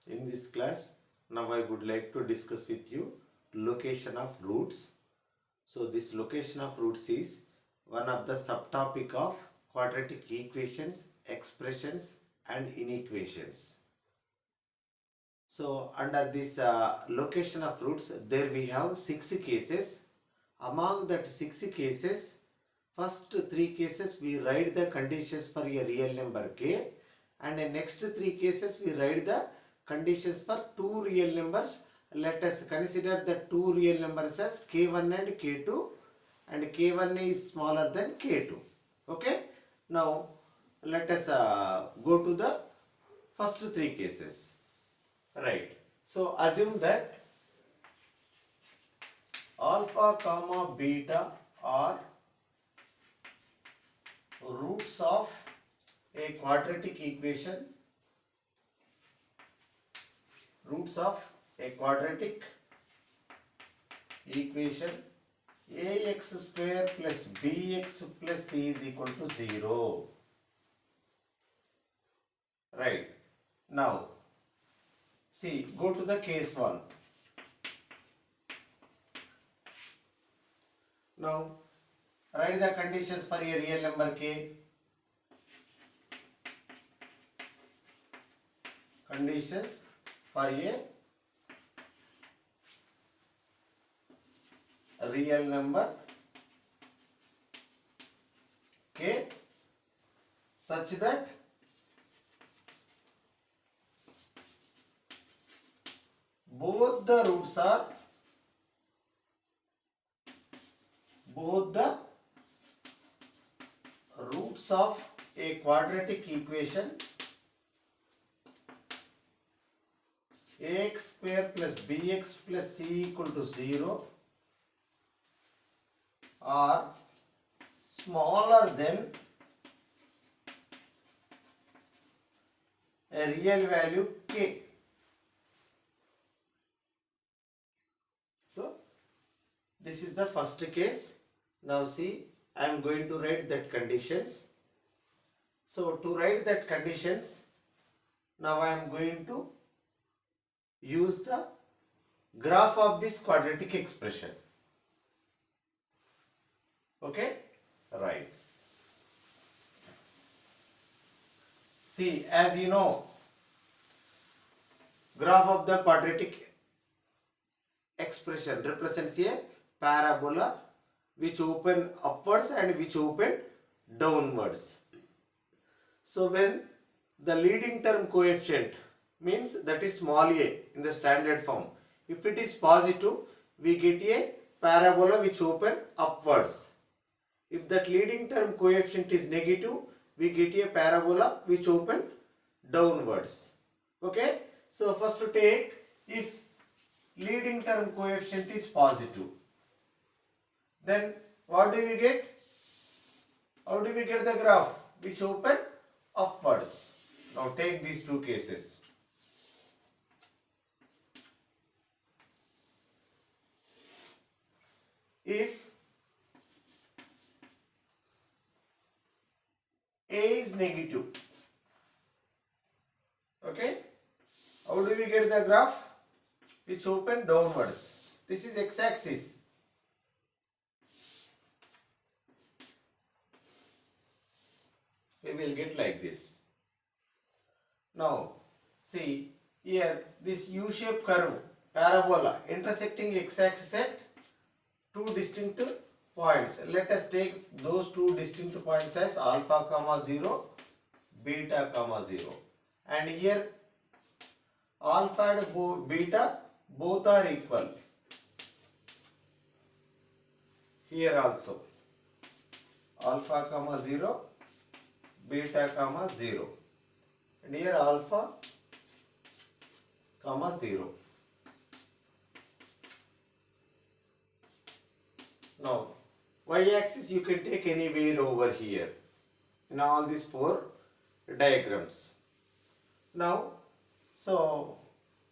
In this class, now I would like to discuss with you location of roots. So this location of roots is one of the subtopic of quadratic equations, expressions and inequations. So under this location of roots, there we have 6 cases. Among that 6 cases, first 3 cases we write the conditions for a real number k, and the next 3 cases we write the conditions for 2 real numbers. Let us consider the 2 real numbers as k1 and k2, and k1 is smaller than k2. Okay, now let us go to the first 3 cases. Right, so assume that alpha comma beta are roots of a quadratic equation, ax square plus bx plus c is equal to 0. Right, now see, go to the case 1. Now write the conditions for a real number k. Conditions for a real number k such that both the roots of a quadratic equation ax square plus bx plus c equal to 0 are smaller than a real value k. So this is the first case. Now see, I am going to write that conditions. So to write that conditions, now I am going to use the graph of this quadratic expression. Okay, right. See, as you know, graph of the quadratic expression represents a parabola which open upwards and which open downwards. So when the leading term coefficient means that is small a in the standard form, if it is positive, we get a parabola which open upwards. If that leading term coefficient is negative, we get a parabola which open downwards. Okay, so first to take, if leading term coefficient is positive, then what do we get? How do we get the graph? Which open upwards. Now take these 2 cases. If a is negative, okay, how do we get the graph? Which open downwards. This is x-axis. We will get like this. Now see here, this U-shaped curve parabola intersecting x-axis at 2 distinct points. Let us take those 2 distinct points as alpha comma 0, beta comma 0, and here alpha and beta both are equal. Here also alpha comma 0, beta comma 0, and here alpha comma 0. Now y-axis you can take anywhere over here in all these 4 diagrams. Now so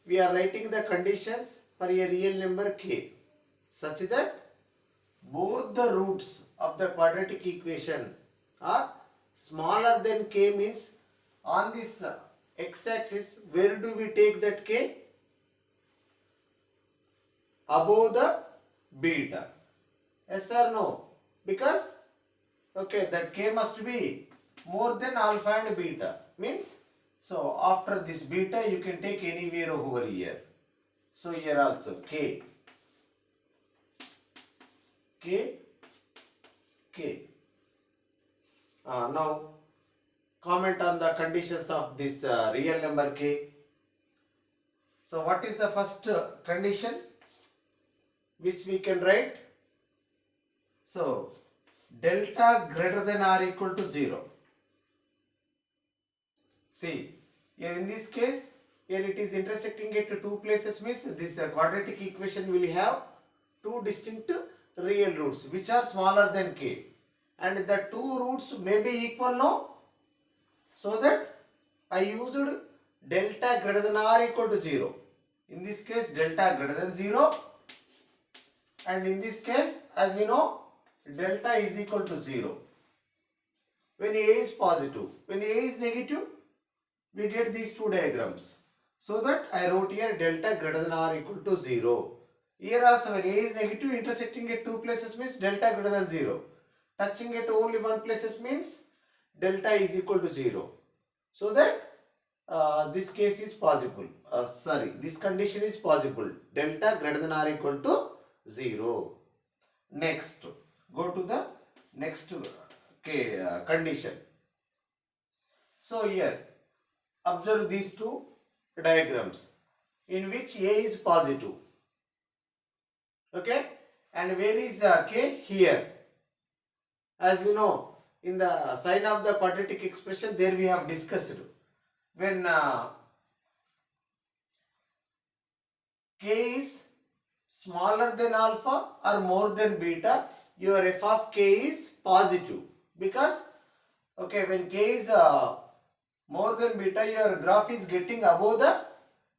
we are writing the conditions for a real number k such that both the roots of the quadratic equation are smaller than k, means on this x-axis, where do we take that k? Above the beta. Yes or no? Because okay, that k must be more than alpha and beta. Means, so after this beta you can take anywhere over here. So here also k, k, k. Now comment on the conditions of this real number k. So what is the first condition which we can write? So delta greater than or equal to 0. See, here in this case, here it is intersecting at two places, means this quadratic equation will have two distinct real roots which are smaller than k, and the two roots may be equal, no? So that I used delta greater than or equal to 0. In this case, delta greater than 0, and in this case, as we know, delta is equal to 0 when a is positive. When a is negative, we get these two diagrams. So that I wrote here delta greater than or equal to 0. Here also when a is negative, intersecting at two places means delta greater than 0. Touching at only one places means delta is equal to 0. So that this case is possible. This condition is possible. Delta greater than or equal to 0. Next, go to the next condition. So here, observe these two diagrams in which a is positive. Okay, and where is k? Here. As we know, in the sign of the quadratic expression, there we have discussed when k is smaller than alpha or more than beta, your f of k is positive, because okay, when k is more than beta, your graph is getting above the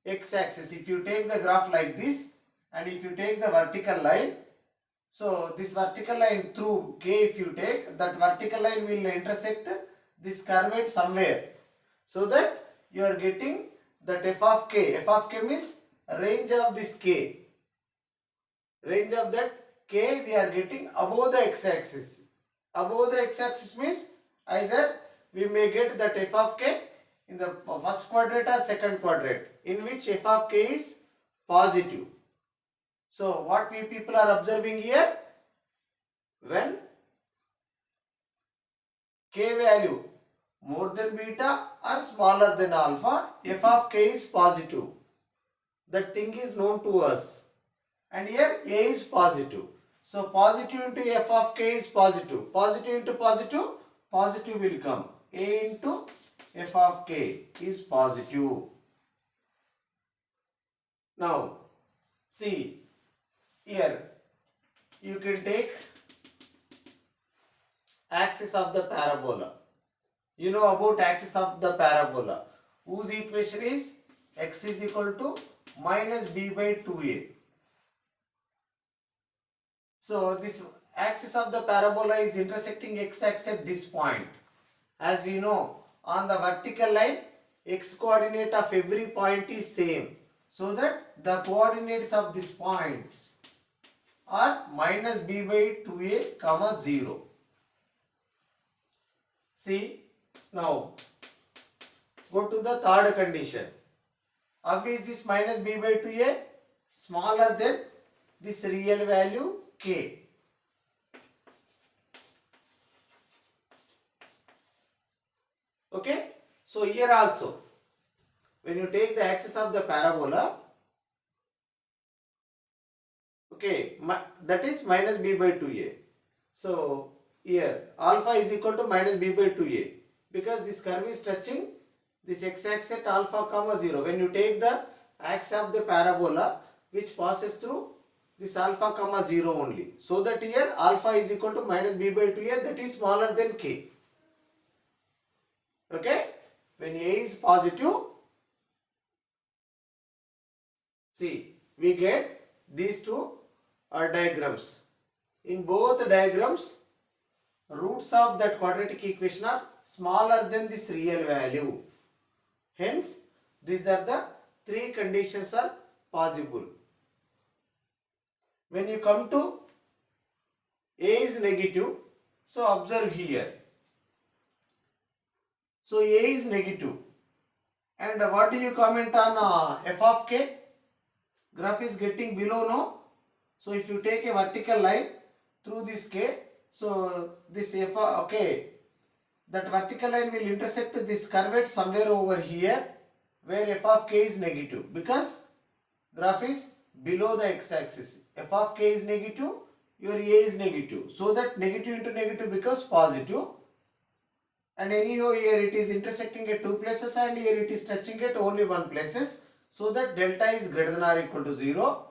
x-axis. If you take the graph like this, and if you take the vertical line, so this vertical line through k, if you take, that vertical line will intersect this curve at somewhere, so that you are getting that f of k. F of k means range of this k. Range of that k we are getting above the x-axis. Above the x-axis means either we may get that f of k in the first quadrant or second quadrant, in which f of k is positive. So what we people are observing here, when k value more than beta or smaller than alpha, f of k is positive. That thing is known to us. And here a is positive. So positive into f of k is positive. Positive into positive, positive will come. A into f of k is positive. Now, see, here you can take axis of the parabola. You know about axis of the parabola, whose equation is x is equal to minus b by 2a. So this axis of the parabola is intersecting x-axis at this point. As we know, on the vertical line, x coordinate of every point is same. So that the coordinates of these points are minus b by 2a comma 0. See, now go to the third condition. How is this minus b by 2a? Smaller than this real value k. Okay, so here also, when you take the axis of the parabola, okay, that is minus b by 2a. So here alpha is equal to minus b by 2a, because this curve is touching this x-axis at alpha comma 0. When you take the axis of the parabola which passes through this alpha comma 0 only, so that here alpha is equal to minus b by 2a, that is smaller than k. Okay, when a is positive, see, we get these two diagrams. In both diagrams, roots of that quadratic equation are smaller than this real value. Hence, these are the three conditions are possible. When you come to A is negative, so observe here. So A is negative. And what do you comment on f of k? Graph is getting below, no? So if you take a vertical line through this k, so this f of k, that vertical line will intersect this curve somewhere over here where f of k is negative, because graph is below the x-axis. F of k is negative, your A is negative. So that negative into negative becomes positive. And anyhow here it is intersecting at two places and here it is touching at only one places. So that delta is greater than or equal to 0.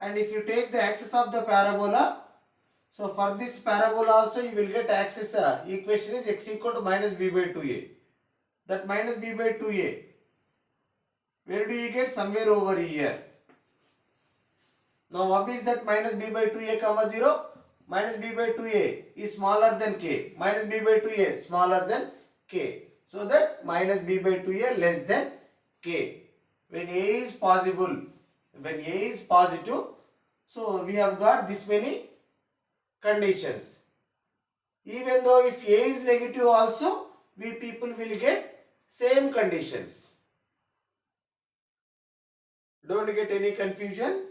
And if you take the axis of the parabola, so for this parabola also you will get axis equation is x equal to minus b by 2a. That minus b by 2a, where do you get? Somewhere over here. Now what is that minus b by 2a comma 0? Minus b by 2a is smaller than k. Minus b by 2a smaller than k. So that minus b by 2a less than k. When a is possible, when a is positive, so we have got this many conditions. Even though if a is negative also, we people will get same conditions. Don't get any confusion.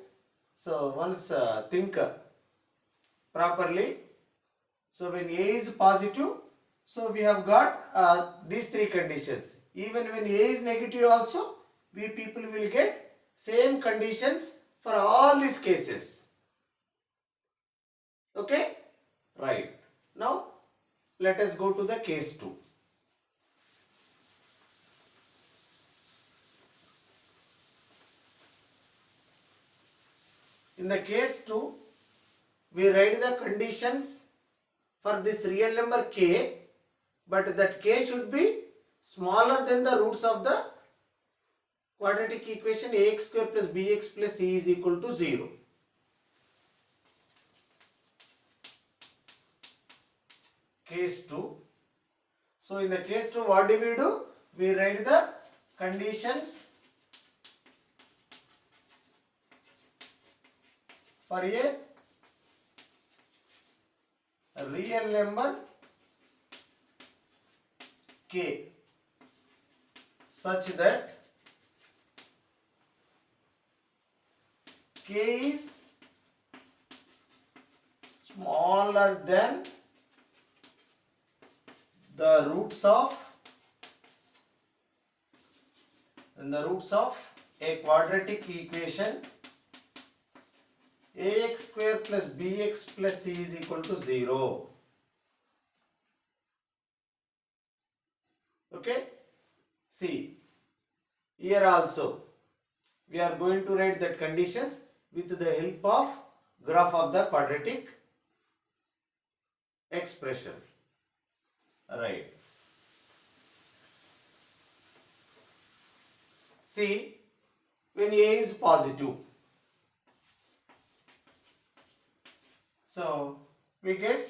So once think properly. So when a is positive, so we have got these three conditions. Even when a is negative also, we people will get same conditions for all these cases. Okay? Right. Now let us go to the case 2. In the case 2, we write the conditions for this real number k, but that k should be smaller than the roots of the quadratic equation ax square plus bx plus c is equal to 0. Case 2. So in the case 2, what do? We write the conditions for a real number k such that k is smaller than the roots of a quadratic equation ax square plus bx plus c is equal to 0. Okay? See, here also we are going to write that conditions with the help of graph of the quadratic expression. Right. See, when a is positive, so we get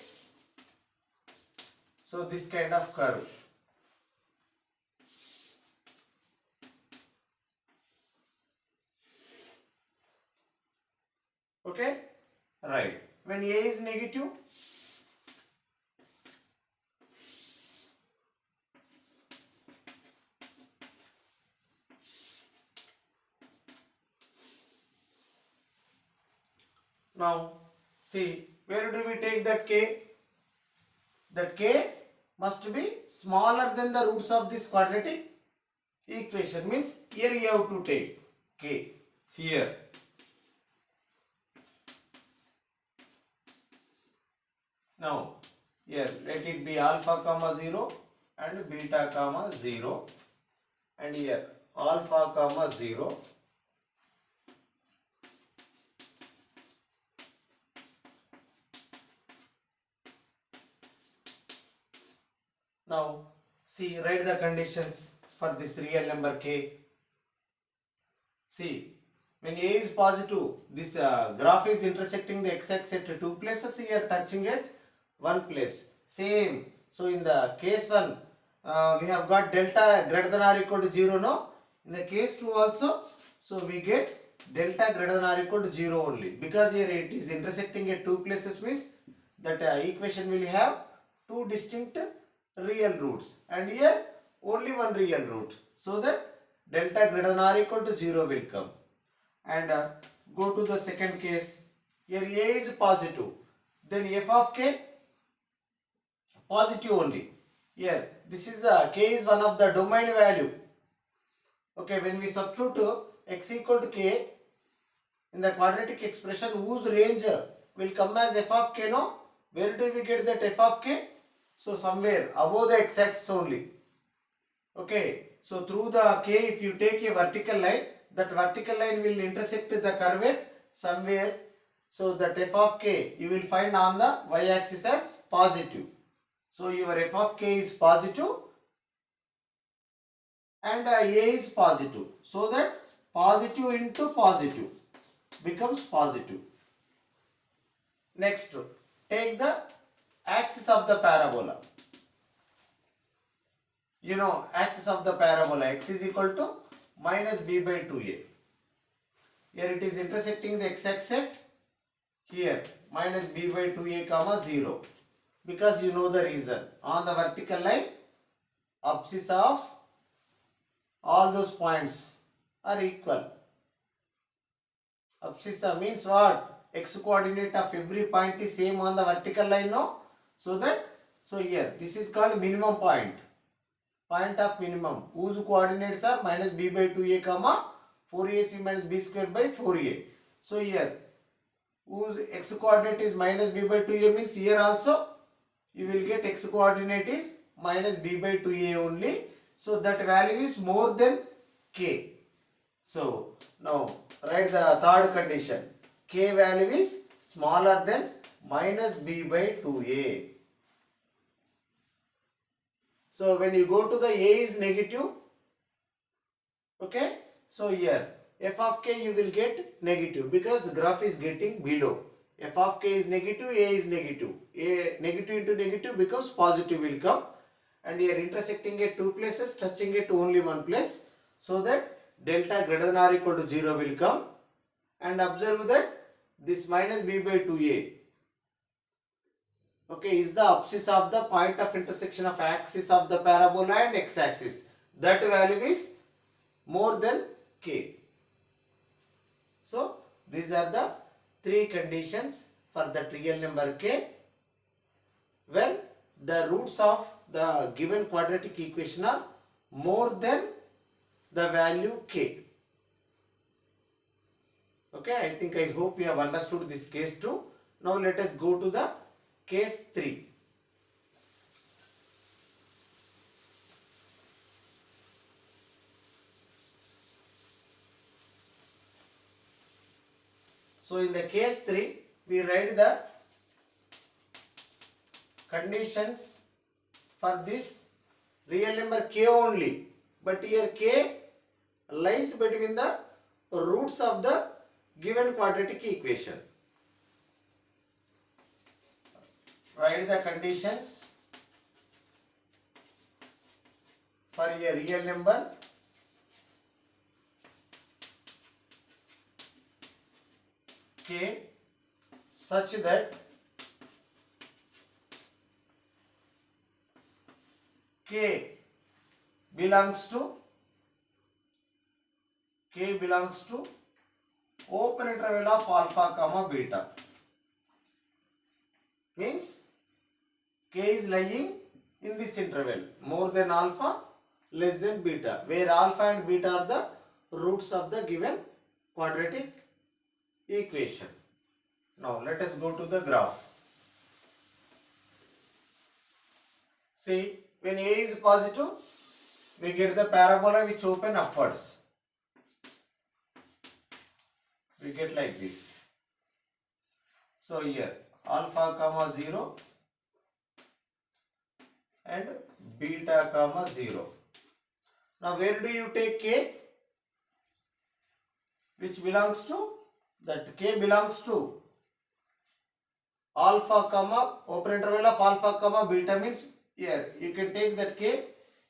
this kind of curve. Okay? Right. When a is negative, now see, where do we take that k? That k must be smaller than the roots of this quadratic equation. Means here you have to take k here. Now here let it be alpha comma 0 and beta comma 0, and here alpha comma 0. Now see, write the conditions for this real number k. See, when a is positive, this graph is intersecting the x-axis at two places, here touching at one place. Same. So in the case 1, we have got delta greater than or equal to 0, no? In the case 2 also, so we get delta greater than or equal to 0 only, because here it is intersecting at two places, means that equation will have two distinct real roots, and here only one real root, so that delta greater than or equal to 0 will come. And go to the second case. Here a is positive, then f of k positive only. Here this is k is one of the domain value. Okay, when we substitute x equal to k in the quadratic expression, whose range will come as f of k, no? Where do we get that f of k? So somewhere above the x axis only. Okay, so through the k, if you take a vertical line, that vertical line will intersect the curve somewhere. So that f of k you will find on the y axis as positive. So your f of k is positive and a is positive. So that positive into positive becomes positive. Next, take the axis of the parabola. You know, axis of the parabola, x is equal to minus b by 2a. Here it is intersecting the x axis. Here minus b by 2a comma 0. Because you know the reason. On the vertical line, abscissa of all those points are equal. Abscissa means what? X coordinate of every point is same on the vertical line, no? So here this is called minimum point. Point of minimum, whose coordinates are minus b by 2a comma 4ac minus b square by 4a. So here whose x coordinate is minus b by 2a means here also you will get x coordinate is minus b by 2a only. So that value is more than k. So now write the third condition. K value is smaller than minus b by 2a. So when you go to the a is negative, okay, so here f of k you will get negative because the graph is getting below. F of k is negative, a is negative. A negative into negative becomes positive will come, and here intersecting at two places, touching at only one place, so that delta greater than or equal to 0 will come. And observe that this minus b by 2a, okay, is the abscissa of the point of intersection of axis of the parabola and x axis. That value is more than k. So these are the three conditions for that real number k when the roots of the given quadratic equation are more than the value k. Okay, I hope you have understood this case 2. Now let us go to the case 3. So in the case 3, we write the conditions for this real number k only, but here k lies between the roots of the given quadratic equation. Write the conditions for a real number k such that k belongs to open interval of alpha comma beta. Means k is lying in this interval more than alpha, less than beta, where alpha and beta are the roots of the given quadratic equation. Now let us go to the graph. See, when a is positive, we get the parabola which open upwards. We get like this. So here alpha comma 0 and beta comma 0. Now where do you take k? Which belongs to? That k belongs to alpha comma open interval of alpha comma beta, means here you can take that k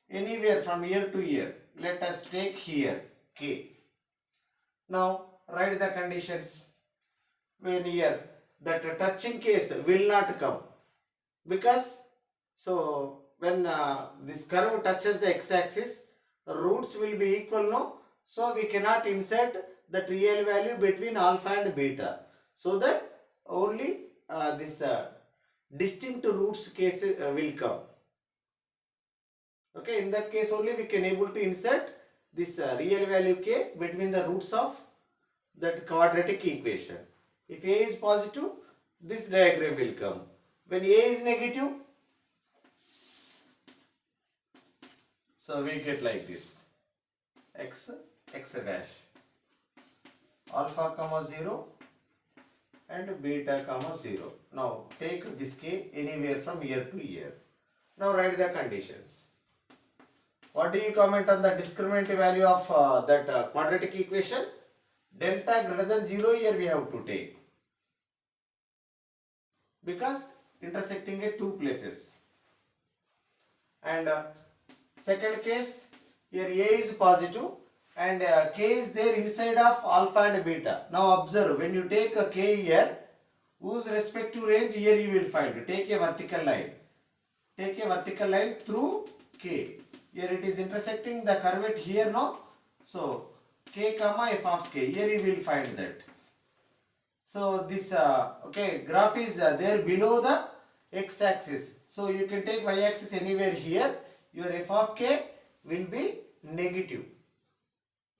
anywhere from here to here. Let us take here k. Now write the conditions. When here that touching case will not come, because so when this curve touches the x-axis, roots will be equal, no? So we cannot insert that real value between alpha and beta, so that only this distinct roots case will come. Okay, in that case only we can able to insert this real value k between the roots of that quadratic equation. If a is positive, this diagram will come. When a is negative, so we get like this: x dash, alpha comma 0 and beta comma 0. Now take this k anywhere from here to here. Now write the conditions. What do you comment on the discriminant value of that quadratic equation? Delta greater than 0 here we have to take, because intersecting at two places. And second case, here a is positive and k is there inside of alpha and beta. Now observe, when you take a k here, whose respective range here you will find. Take a vertical line. Take a vertical line through k. Here it is intersecting the curve here, no? So k comma f of k, here you will find that. So this okay, graph is there below the x-axis. So you can take y-axis anywhere here. Your f of k will be negative.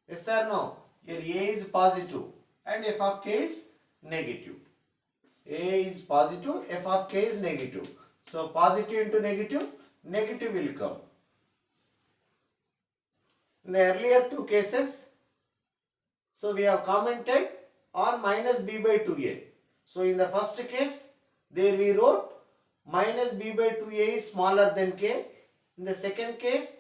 Yes or no? Here a is positive and f of k is negative. A is positive, f of k is negative. So positive into negative, negative will come. In the earlier two cases, so we have commented on minus b by 2a. So in the first case, there we wrote minus b by 2a is smaller than k. In the second case,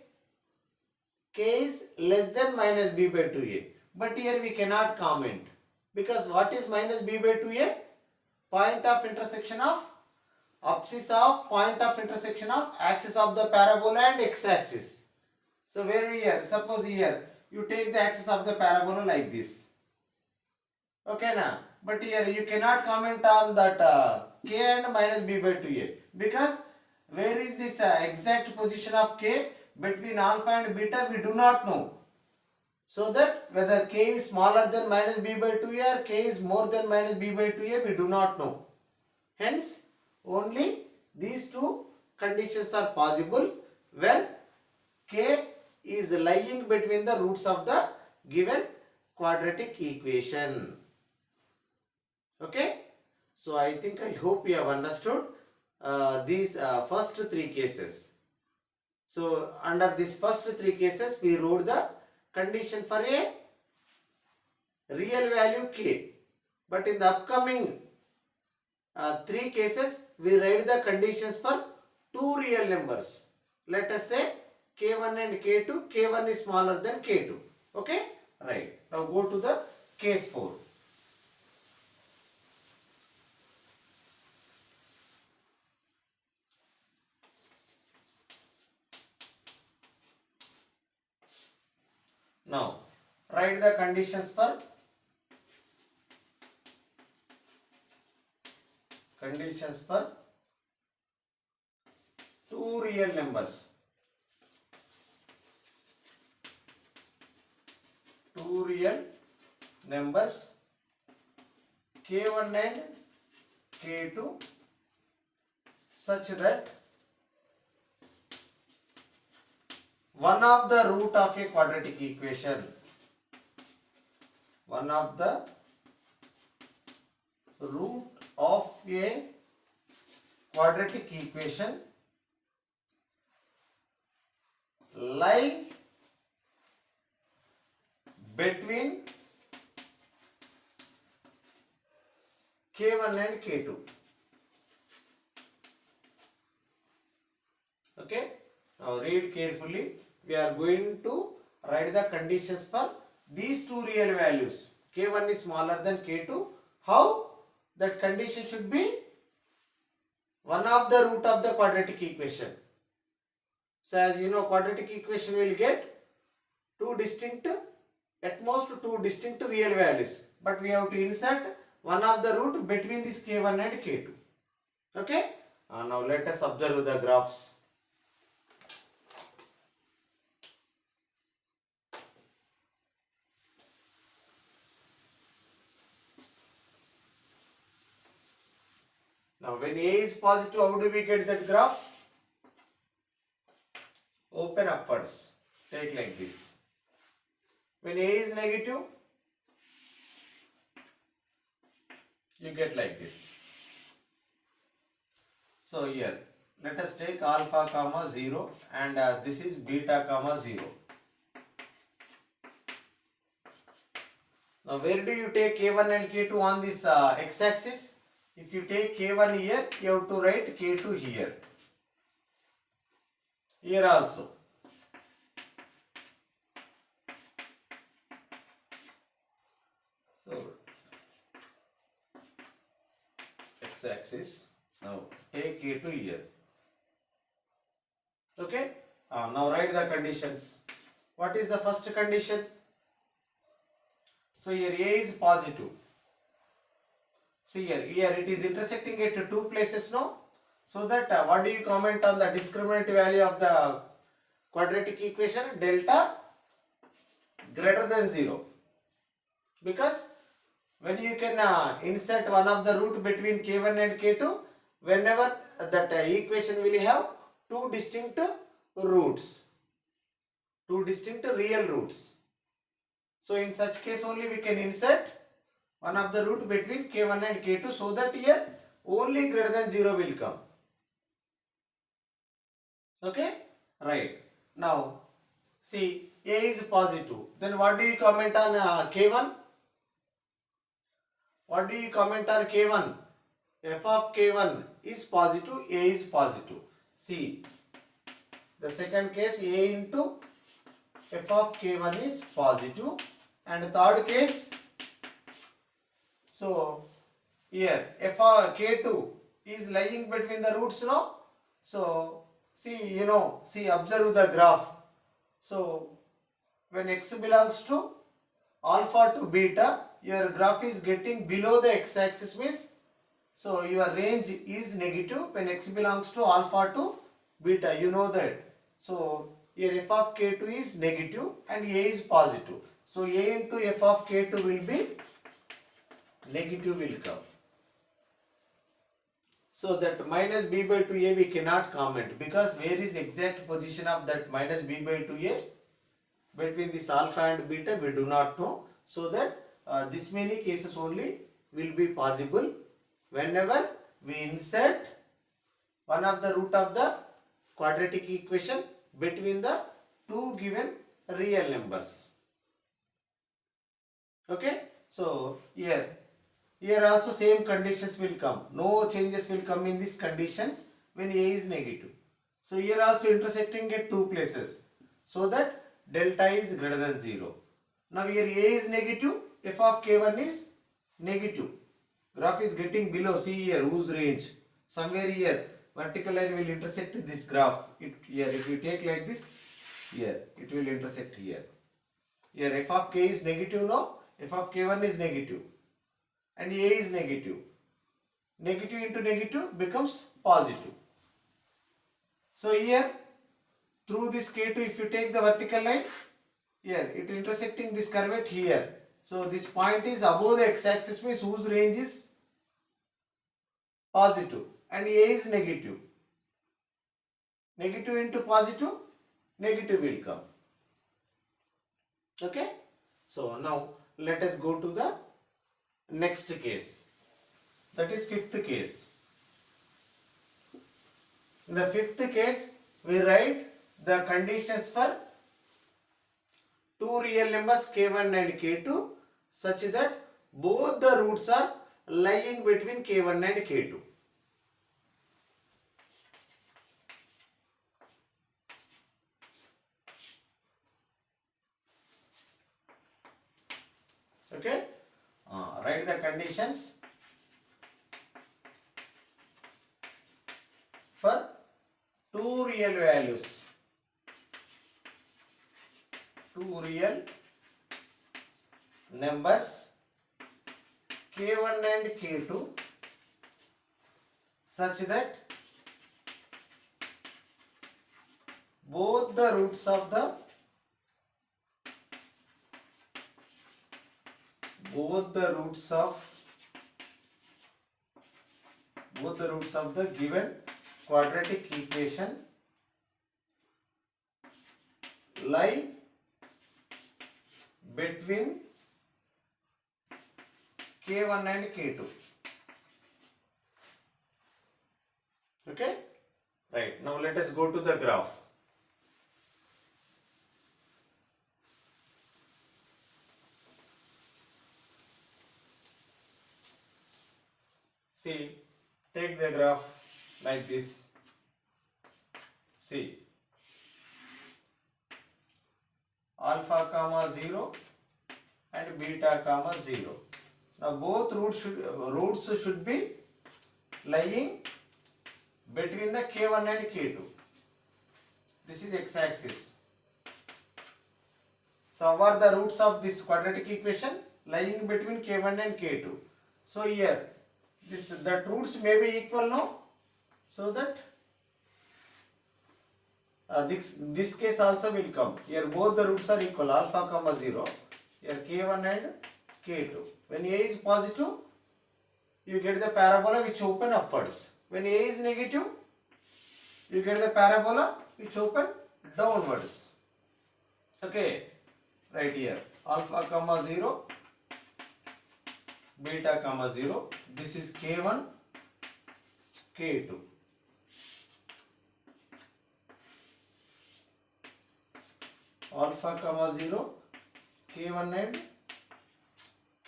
k is less than minus b by 2a. But here we cannot comment, because what is minus b by 2a? Point of intersection of abscissa of point of intersection of axis of the parabola and x-axis. So where here, suppose here you take the axis of the parabola like this. Okay now, but here you cannot comment on that k and minus b by 2a, because where is this exact position of k between alpha and beta we do not know. So that whether k is smaller than minus b by 2a or k is more than minus b by 2a we do not know. Hence only these two conditions are possible when k is lying between the roots of the given quadratic equation. Okay, so I hope you have understood these first three cases. So under these first three cases we wrote the condition for a real value k, but in the upcoming three cases we write the conditions for two real numbers. Let us say k1 and k2. k1 is smaller than k2. Okay, right. Now go to the case 4. Now write the conditions for two real numbers. Two real numbers k1 and k2 such that one of the root of a quadratic equation, one of the root of a quadratic equation lie between k1 and k2. Okay, now read carefully. We are going to write the conditions for these two real values. k1 is smaller than k2. How that condition should be? One of the root of the quadratic equation. So as you know, quadratic equation will get two distinct, at most two distinct real values, but we have to insert one of the root between this k1 and k2. Okay, now let us observe the graphs. Now when a is positive, how do we get that graph? Open upwards, take like this. When a is negative, you get like this. So here, let us take alpha comma 0 and this is beta comma 0. Now where do you take k1 and k2 on this x-axis? If you take k1 here, you have to write k2 here. Here also. So x-axis. Now take k2 here. Okay. Now write the conditions. What is the first condition? So here a is positive. See here it is intersecting at two places, no? So that what do you comment on the discriminant value of the quadratic equation? Delta greater than 0. Because when you can insert one of the root between k1 and k2, whenever that equation will have two distinct roots, two distinct real roots. So in such case only we can insert one of the root between k1 and k2, so that here only greater than 0 will come. Okay, right. Now see, a is positive. Then what do you comment on k1? What do you comment on k1? F of k1 is positive, a is positive. See, the second case, a into f of k1 is positive, and third case, so here f of k2 is lying between the roots, no? So see, see, observe the graph. So when x belongs to alpha to beta, your graph is getting below the x-axis, means so your range is negative when x belongs to alpha to beta, you know that. So here f of k2 is negative and a is positive. So a into f of k2 will be negative, will come. So that minus b by 2a we cannot comment, because where is exact position of that minus b by 2a between this alpha and beta we do not know. So that this many cases only will be possible whenever we insert one of the root of the quadratic equation between the two given real numbers. Okay, so here also same conditions will come. No changes will come in these conditions when a is negative. So here also intersecting at two places, so that delta is greater than 0. Now here a is negative, f of k1 is negative. Graph is getting below. See here whose range. Somewhere here vertical line will intersect this graph. Here if you take like this, here it will intersect here. Here f of k is negative, no? F of k1 is negative and a is negative. Negative into negative becomes positive. So here through this k2, if you take the vertical line, here it intersecting this curve here. So this point is above the x-axis, means whose range is positive and a is negative. Negative into positive, negative will come. Okay. So now let us go to the next case. That is fifth case. In the fifth case, we write the conditions for two real numbers k1 and k2 such that both the roots are lying between k1 and k2. Okay, write the conditions for two real values two real numbers k1 and k2 such that both the roots of the given quadratic equation lie between k1 and k2. Okay, right. Now let us go to the graph. See, take the graph like this. See, alpha comma 0 and beta comma 0. Now both roots should be lying between the k1 and k2. This is x-axis. So how are the roots of this quadratic equation? Lying between k1 and k2. So here the roots may be equal now, so that this case also will come. Here both the roots are equal, alpha comma 0. Here k1 and k2. When a is positive, you get the parabola which open upwards. When a is negative, you get the parabola which open downwards. Okay, right here, alpha comma 0, beta comma 0. This is k1, k2. Alpha comma 0, k1 and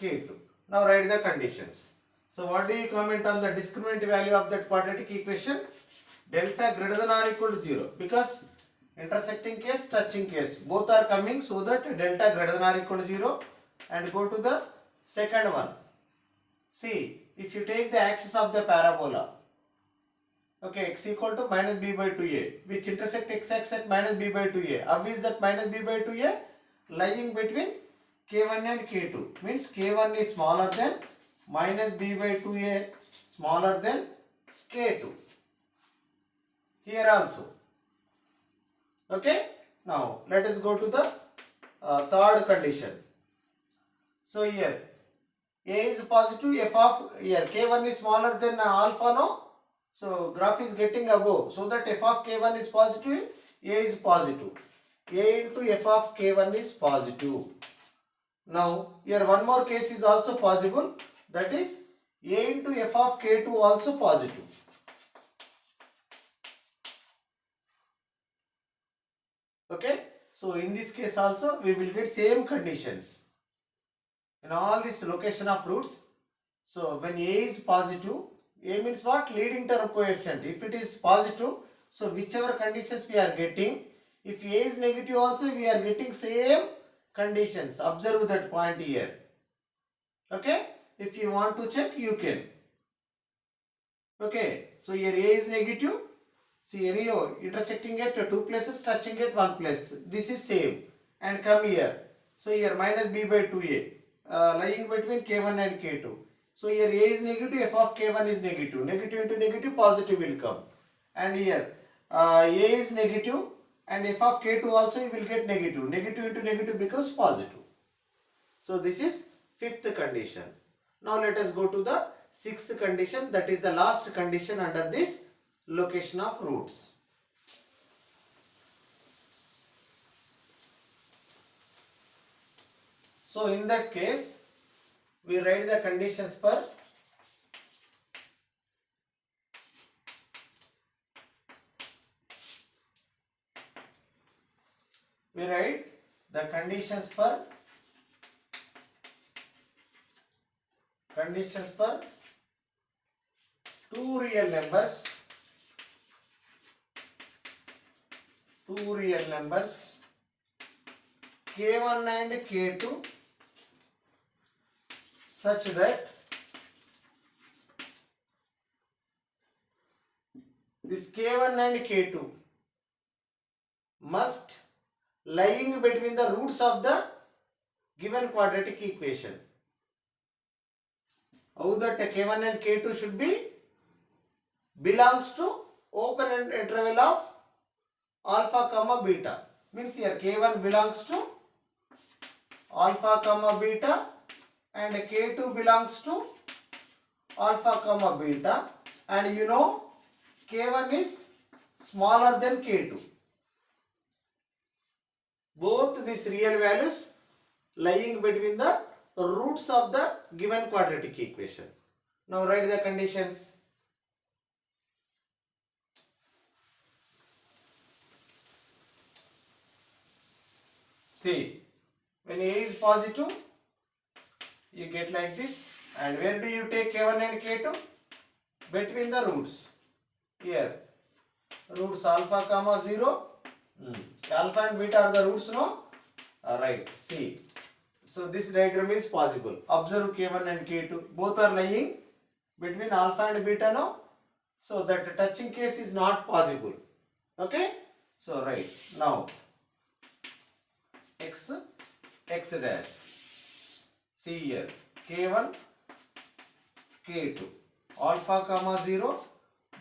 k2. Now write the conditions. So what do you comment on the discriminant value of that quadratic equation? Delta greater than or equal to 0, because intersecting case, touching case, both are coming, so that delta greater than or equal to 0. And go to the second one. See, if you take the axis of the parabola, okay, x equal to minus b by 2a, which intersect x-axis at minus b by 2a. How is that minus b by 2a? Lying between k1 and k2. Means k1 is smaller than minus b by 2a, smaller than k2. Here also. Okay. Now let us go to the third condition. So here a is positive, f of here k1 is smaller than alpha, no? So graph is getting above, so that f of k1 is positive, a is positive. A into f of k1 is positive. Now here one more case is also possible, that is a into f of k2 also positive. Okay, so in this case also we will get same conditions in all this location of roots. So when a is positive, a means what? Leading term coefficient. If it is positive, so whichever conditions we are getting, if a is negative also we are getting same conditions. Observe that point here. Okay, if you want to check, you can. Okay, so here a is negative. See, anyhow, intersecting at two places, touching at one place. This is same. And come here. So here minus b by 2a, lying between k1 and k2. So here a is negative, f of k1 is negative. Negative into negative, positive will come. And here a is negative and f of k2 also you will get negative. Negative into negative becomes positive. So this is fifth condition. Now let us go to the sixth condition, that is the last condition under this location of roots. So in that case, we write the conditions for two real numbers k1 and k2 such that this k1 and k2 must lying between the roots of the given quadratic equation. How that k1 and k2 should be? Belongs to open interval of alpha comma beta. Means here k1 belongs to alpha comma beta and k2 belongs to alpha comma beta, and you know k1 is smaller than k2. Both these real values lying between the roots of the given quadratic equation. Now write the conditions. See, when a is positive, you get like this. And where do you take k1 and k2? Between the roots. Here, roots alpha comma 0. Alpha and beta are the roots, no? Right. See. So this diagram is possible. Observe k1 and k2. Both are lying between alpha and beta, no? So that touching case is not possible. Okay? So right. Now x dash. See here. k1, k2. Alpha comma 0,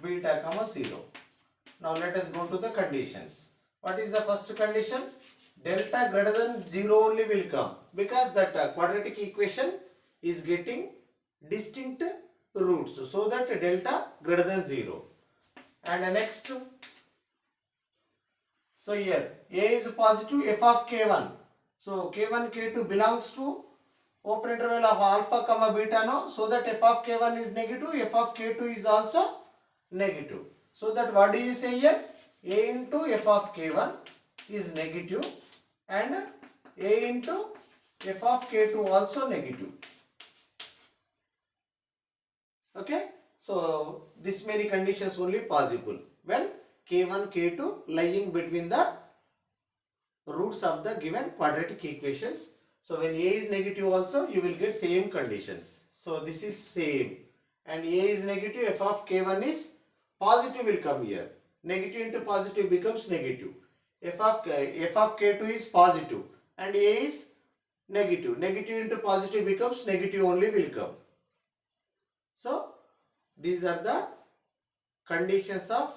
beta comma 0. Now let us go to the conditions. What is the first condition? Delta greater than 0 only will come, because that quadratic equation is getting distinct roots, so that delta greater than 0. And next, so here a is positive, f of k1. So k1, k2 belongs to open interval of alpha comma beta, no? So that f of k1 is negative, f of k2 is also negative. So that what do you say here? A into f of k1 is negative and a into f of k2 also negative. Okay? So this many conditions only possible when k1, k2 lying between the roots of the given quadratic equations. So when a is negative also, you will get same conditions. So this is same, and a is negative, f of k1 is positive will come here. Negative into positive becomes negative. F of k2 is positive and a is negative. Negative into positive becomes negative only will come. So these are the conditions of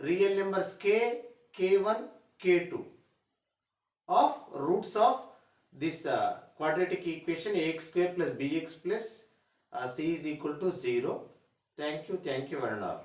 real numbers k, k1, k2 of roots of this quadratic equation ax square plus bx plus c is equal to 0. Thank you one and all.